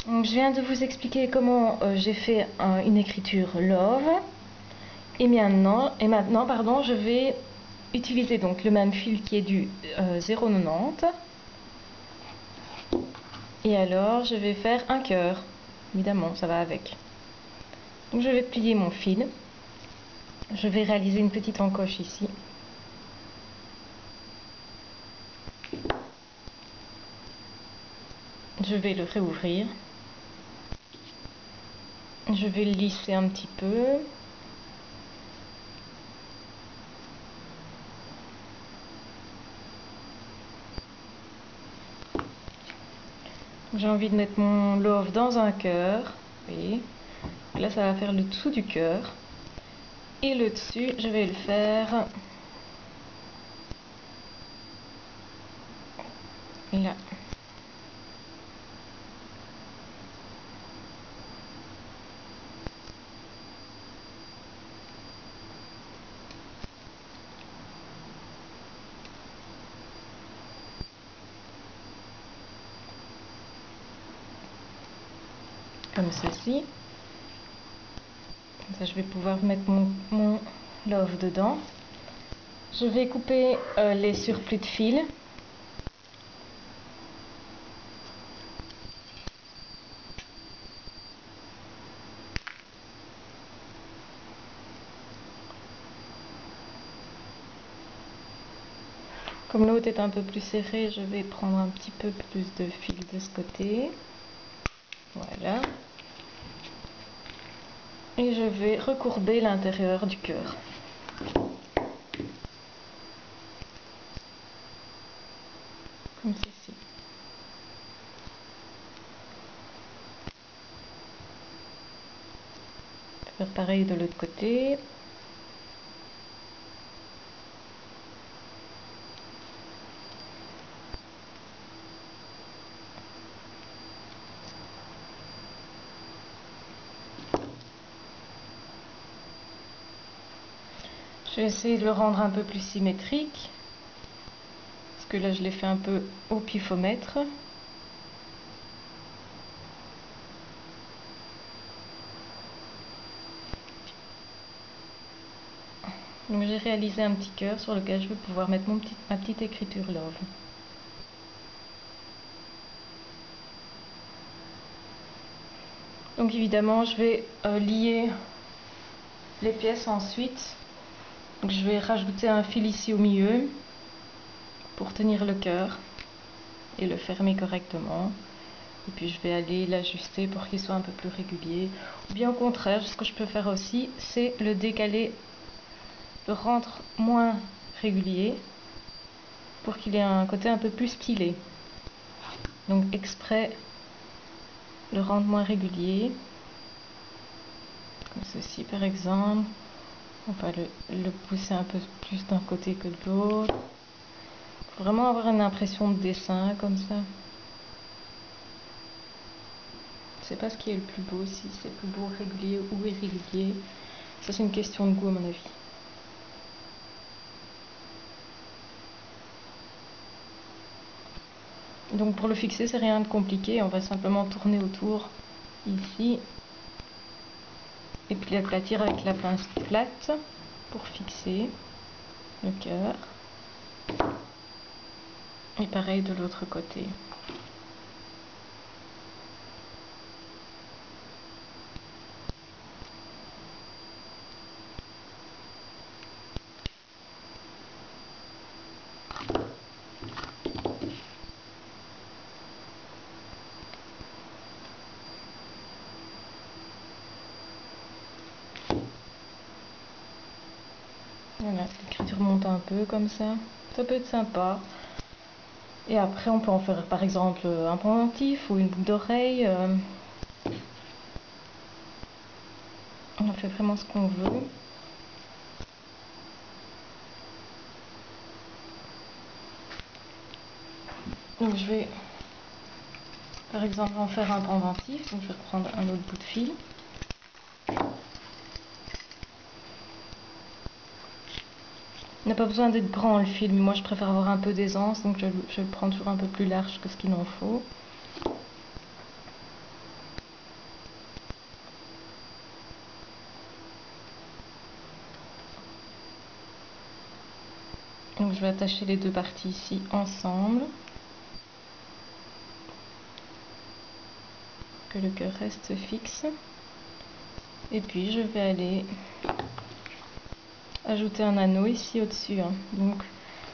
Donc, je viens de vous expliquer comment j'ai fait une écriture love. Et maintenant, pardon, je vais utiliser donc le même fil qui est du 0,90. Et alors, je vais faire un cœur. Évidemment, ça va avec. Donc, je vais plier mon fil. Je vais réaliser une petite encoche ici. Je vais le réouvrir. Je vais le lisser un petit peu. J'ai envie de mettre mon love dans un cœur. Oui. Là, ça va faire le dessous du cœur. Et le dessus, je vais le faire là. Comme ceci. Comme ça, je vais pouvoir mettre mon love dedans. Je vais couper les surplus de fil. Comme l'autre est un peu plus serré, je vais prendre un petit peu plus de fil de ce côté. Voilà. Et je vais recourber l'intérieur du cœur. Comme ceci. Je vais faire pareil de l'autre côté. Je vais essayer de le rendre un peu plus symétrique. Parce que là, je l'ai fait un peu au pifomètre. Donc j'ai réalisé un petit cœur sur lequel je vais pouvoir mettre ma petite écriture love. Donc évidemment, je vais lier les pièces ensuite. Donc je vais rajouter un fil ici au milieu pour tenir le cœur et le fermer correctement. Et puis je vais aller l'ajuster pour qu'il soit un peu plus régulier. Ou bien au contraire, ce que je peux faire aussi, c'est le décaler, le rendre moins régulier pour qu'il ait un côté un peu plus stylé. Donc exprès le rendre moins régulier. Comme ceci par exemple. On va le pousser un peu plus d'un côté que de l'autre. Faut vraiment avoir une impression de dessin comme ça. Je sais pas ce qui est le plus beau, si c'est plus beau régulier ou irrégulier. Ça c'est une question de goût à mon avis. Donc pour le fixer, c'est rien de compliqué. On va simplement tourner autour ici. Et puis l'aplatir avec la pince plate pour fixer le cœur. Et pareil de l'autre côté. Voilà, l'écriture monte un peu comme ça. Ça peut être sympa. Et après, on peut en faire par exemple un pendentif ou une boucle d'oreille. On en fait vraiment ce qu'on veut. Donc je vais par exemple en faire un pendentif. Donc je vais reprendre un autre bout de fil. Il n'a pas besoin d'être grand le fil, mais moi je préfère avoir un peu d'aisance, donc je le prends toujours un peu plus large que ce qu'il en faut. vais attacher les deux parties ici ensemble. Que le cœur reste fixe. Et puis je vais aller ajouter un anneau ici au-dessus. Donc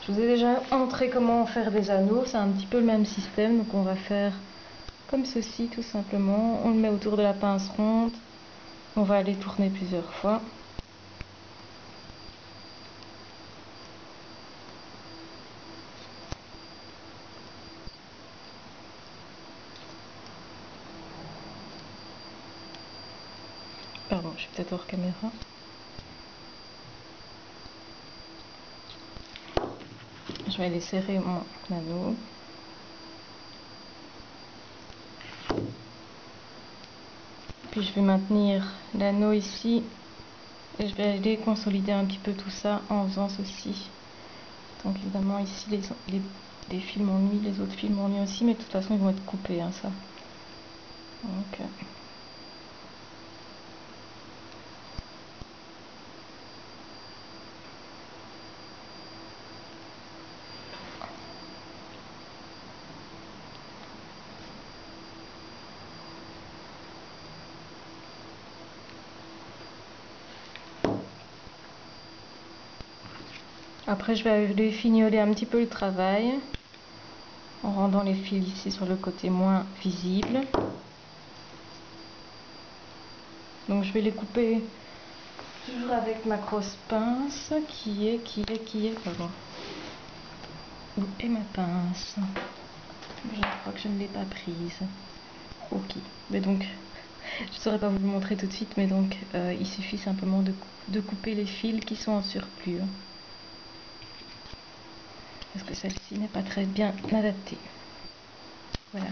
je vous ai déjà montré comment faire des anneaux. C'est un petit peu le même système. Donc on va faire comme ceci tout simplement. On le met autour de la pince ronde. On va aller tourner plusieurs fois. Pardon, je suis peut-être hors caméra. Je vais aller serrer mon anneau. Puis je vais maintenir l'anneau ici. Et je vais aller consolider un petit peu tout ça en faisant ceci. Donc évidemment ici les fils m'ennuient, les autres fils m'ennuient aussi, mais de toute façon ils vont être coupés, ça. Donc, après je vais aller fignoler un petit peu le travail en rendant les fils ici sur le côté moins visible. Donc je vais les couper toujours avec ma grosse pince qui est pardon. Où est ma pince? Je crois que je ne l'ai pas prise. Ok, mais donc je ne saurais pas vous le montrer tout de suite, mais donc il suffit simplement de couper les fils qui sont en surplus. Parce que celle-ci n'est pas très bien adaptée. Voilà.